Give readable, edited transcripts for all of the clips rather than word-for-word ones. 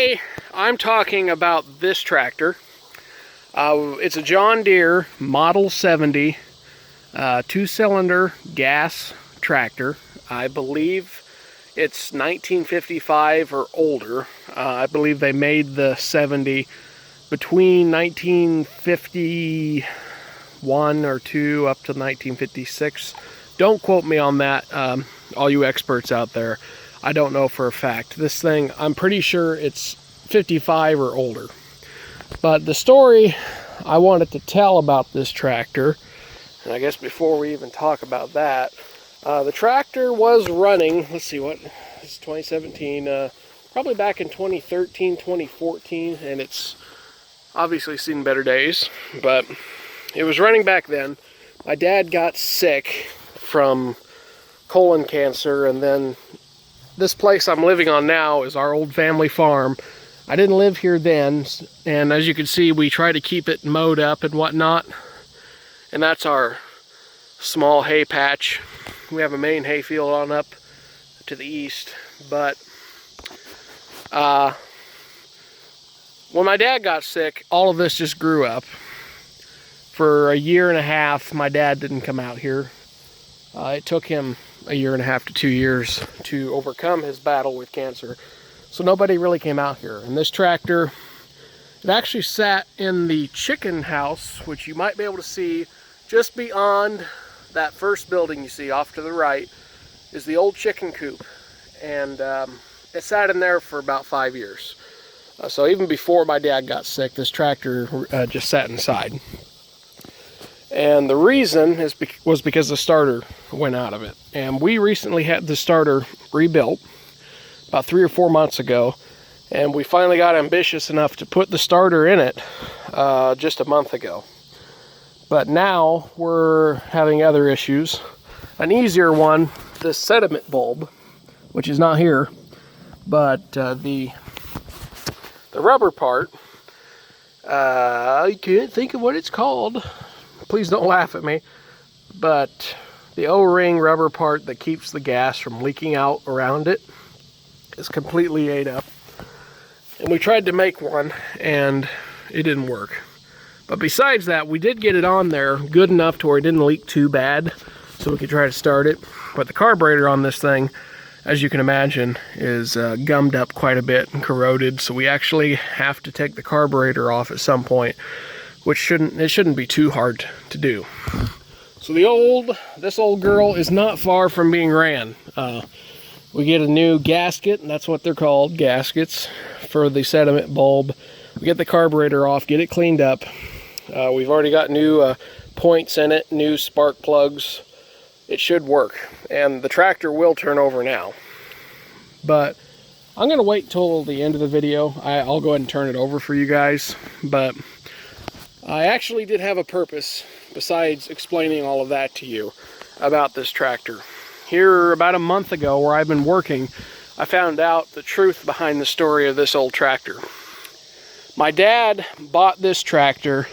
Today I'm talking about this tractor. It's a John Deere Model 70 two-cylinder gas tractor. I believe it's 1955 or older. I believe they made the 70 between 1951 or 2 up to 1956. Don't quote me on that, all you experts out there. I don't know for a fact. This thing, I'm pretty sure it's 55 or older. But the story I wanted to tell about this tractor, and I guess before we even talk about that, the tractor was running, let's see, what, it's 2017, probably back in 2013, 2014, and it's obviously seen better days, but it was running back then. My dad got sick from colon cancer, and then this place I'm living on now is our old family farm. I didn't live here then, and as you can see, we try to keep it mowed up and whatnot. And that's our small hay patch. We have a main hay field on up to the east. But when my dad got sick, all of this just grew up. For a year and a half, my dad didn't come out here. It took him a year and a half to 2 years to overcome his battle with cancer. So nobody really came out here. And this tractor, it actually sat in the chicken house, which you might be able to see just beyond that first building you see off to the right is the old chicken coop. And it sat in there for about 5 years. So even before my dad got sick, this tractor just sat inside. And the reason was because the starter went out of it. And we recently had the starter rebuilt about 3 or 4 months ago. And we finally got ambitious enough to put the starter in it just a month ago. But now we're having other issues. An easier one, the sediment bulb, which is not here, but the rubber part, I can't think of what it's called. Please don't laugh at me, but the O-ring rubber part that keeps the gas from leaking out around it is completely ate up. And we tried to make one, and it didn't work. But besides that, we did get it on there good enough to where it didn't leak too bad, so we could try to start it. But the carburetor on this thing, as you can imagine, is gummed up quite a bit and corroded, so we actually have to take the carburetor off at some point, which shouldn't be too hard to do. So this old girl is not far from being ran. We get a new gasket, and that's what they're called, gaskets, for the sediment bulb. We get the carburetor off, get it cleaned up. We've already got new points in it, new spark plugs. It should work, and the tractor will turn over now. But I'm gonna wait till the end of the video. I'll go ahead and turn it over for you guys, but I actually did have a purpose besides explaining all of that to you about this tractor. Here about a month ago, where I've been working, I found out the truth behind the story of this old tractor. My dad bought this tractor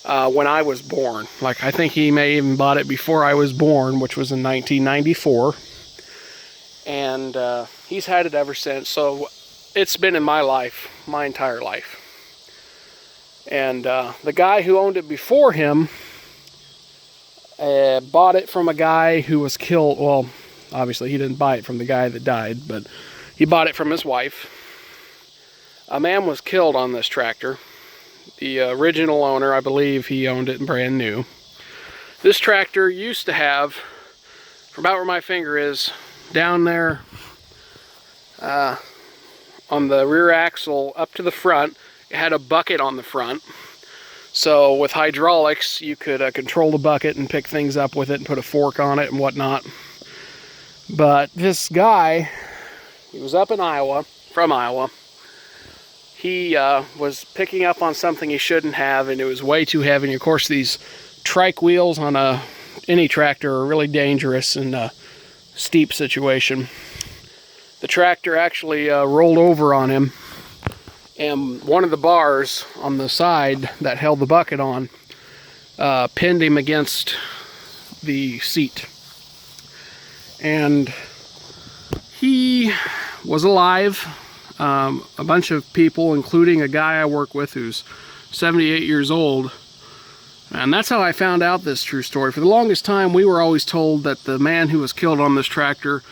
when I was born. Like, I think he may even bought it before I was born, which was in 1994. And he's had it ever since, so it's been in my life, my entire life. And the guy who owned it before him bought it from a guy who was killed. Well, obviously he didn't buy it from the guy that died, but he bought it from his wife. A man was killed on this tractor. The original owner, I believe he owned it brand new. This tractor used to have, from about where my finger is, down there on the rear axle up to the front, it had a bucket on the front. So with hydraulics, you could control the bucket and pick things up with it and put a fork on it and whatnot. But this guy, he was up in Iowa, from Iowa. He was picking up on something he shouldn't have, and it was way too heavy. And of course, these trike wheels on any tractor are really dangerous in a steep situation. The tractor actually rolled over on him, and one of the bars on the side that held the bucket on pinned him against the seat. And he was alive. a bunch of people, including a guy I work with who's 78 years old. And that's how I found out this true story. For the longest time, we were always told that the man who was killed on this tractor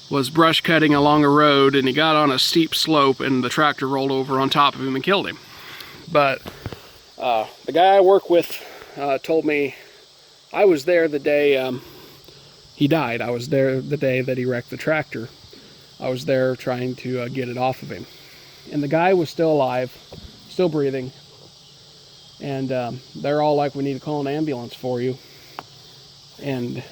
was brush cutting along a road, and he got on a steep slope and the tractor rolled over on top of him and killed him. But the guy I work with told me I was there the day he died. I was there the day that he wrecked the tractor. I was there trying to get it off of him. And the guy was still alive, still breathing. And they're all like, we need to call an ambulance for you. And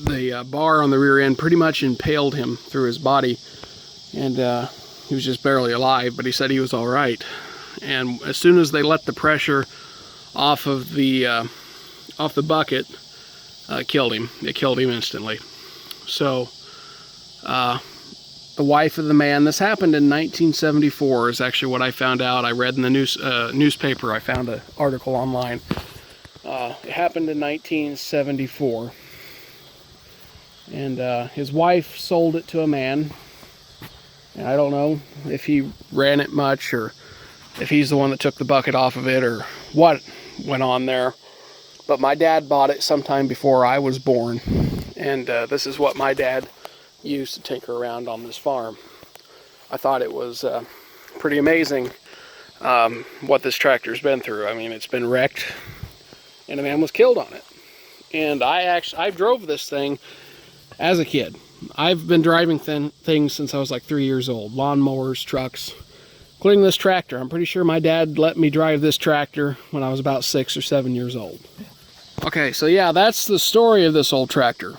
the bar on the rear end pretty much impaled him through his body. And he was just barely alive, but he said he was all right. And as soon as they let the pressure off of the bucket, it killed him. It killed him instantly. So the wife of the man, this happened in 1974 is actually what I found out. I read in the newspaper. I found an article online. It happened in 1974. And his wife sold it to a man. And I don't know if he ran it much, or if he's the one that took the bucket off of it, or what went on there. But my dad bought it sometime before I was born. And this is what my dad used to tinker around on this farm. I thought it was pretty amazing what this tractor's been through. I mean, it's been wrecked and a man was killed on it. And I drove this thing as a kid. I've been driving things since I was like 3 years old. Lawnmowers, trucks, including this tractor. I'm pretty sure my dad let me drive this tractor when I was about 6 or 7 years old. Okay, so yeah, that's the story of this old tractor.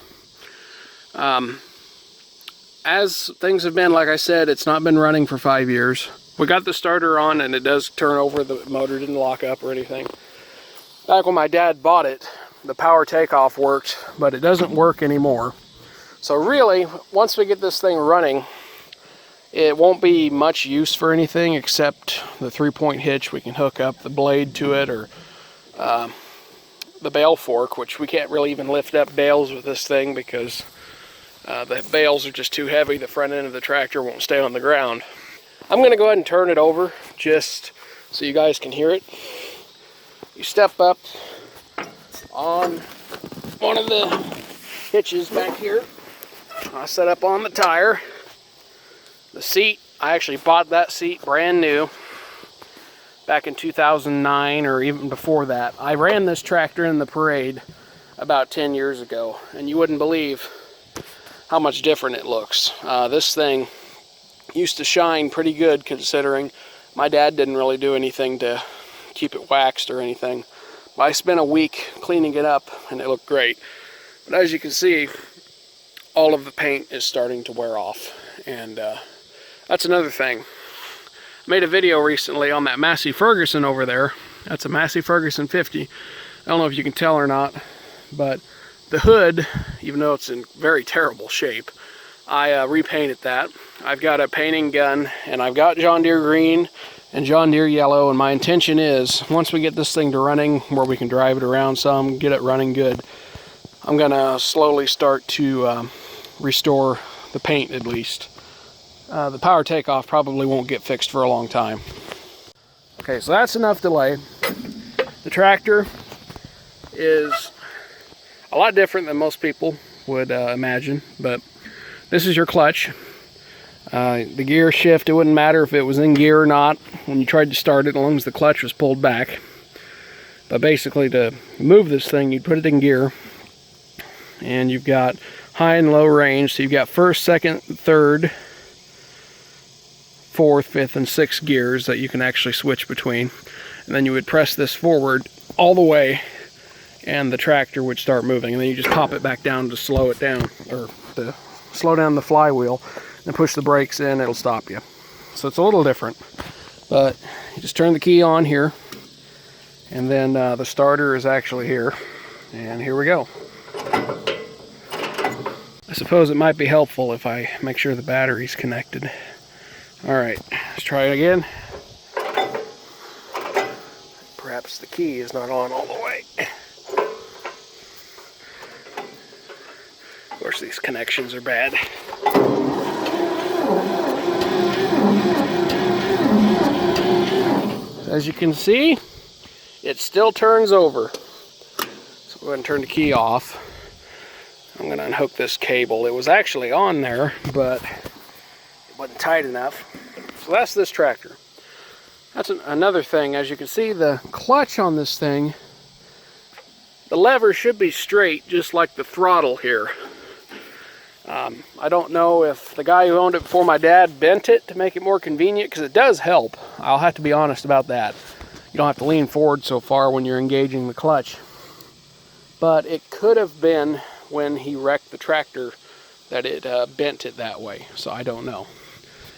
As things have been, like I said, it's not been running for 5 years. We got the starter on and it does turn over. The motor didn't lock up or anything. Back when my dad bought it, the power takeoff worked, but it doesn't work anymore. So really, once we get this thing running, it won't be much use for anything except the 3-point hitch. We can hook up the blade to it, or the bale fork, which we can't really even lift up bales with this thing because the bales are just too heavy. The front end of the tractor won't stay on the ground. I'm going to go ahead and turn it over just so you guys can hear it. You step up on one of the hitches back here. I set up on the tire. The seat, I actually bought that seat brand new back in 2009 or even before that. I ran this tractor in the parade about 10 years ago, and you wouldn't believe how much different it looks. This thing used to shine pretty good, considering my dad didn't really do anything to keep it waxed or anything. But I spent a week cleaning it up and it looked great. But as you can see, all of the paint is starting to wear off. And that's another thing. I made a video recently on that Massey Ferguson over there. That's a Massey Ferguson 50. I don't know if you can tell or not, but the hood, even though it's in very terrible shape, I repainted that. I've got a painting gun, and I've got John Deere green and John Deere yellow, and my intention is, once we get this thing to running, where we can drive it around some, get it running good, I'm gonna slowly start to restore the paint at least. The power takeoff probably won't get fixed for a long time. Okay, so that's enough delay. The tractor is a lot different than most people would imagine, but this is your clutch. The gear shift, it wouldn't matter if it was in gear or not when you tried to start it, as long as the clutch was pulled back. But basically, to move this thing, you put it in gear, and you've got high and low range. So you've got first, second, third, fourth, fifth, and sixth gears that you can actually switch between. And then you would press this forward all the way, and the tractor would start moving. And then you just pop it back down to slow it down, or to slow down the flywheel, and push the brakes in, it'll stop you. So it's a little different, but you just turn the key on here, and then the starter is actually here, and here we go. I suppose it might be helpful if I make sure the battery's connected. Alright, let's try it again. Perhaps the key is not on all the way. Of course, these connections are bad. As you can see, it still turns over. So go ahead and turn the key off. I'm going to unhook this cable. It was actually on there, but it wasn't tight enough. So that's this tractor. That's another thing. As you can see, the clutch on this thing, the lever should be straight, just like the throttle here. I don't know if the guy who owned it before my dad bent it to make it more convenient, because it does help. I'll have to be honest about that. You don't have to lean forward so far when you're engaging the clutch. But it could have been when he wrecked the tractor that it bent it that way, so I don't know.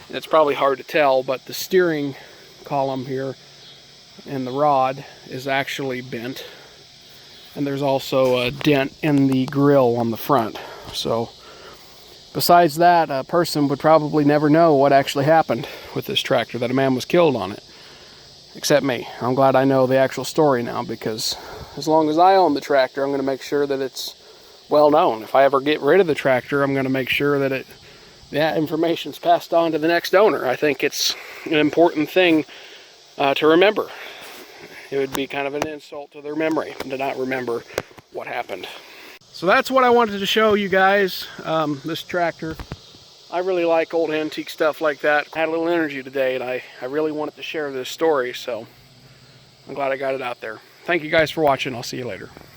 And it's probably hard to tell, but the steering column here and the rod is actually bent. And there's also a dent in the grill on the front. So besides that, a person would probably never know what actually happened with this tractor, that a man was killed on it. Except me. I'm glad I know the actual story now, because as long as I own the tractor, I'm going to make sure that it's well known. If I ever get rid of the tractor, I'm going to make sure that that information's passed on to the next owner. I think it's an important thing to remember. It would be kind of an insult to their memory to not remember what happened. So that's what I wanted to show you guys, this tractor. I really like old antique stuff like that. I had a little energy today, and I really wanted to share this story, so I'm glad I got it out there. Thank you guys for watching. I'll see you later.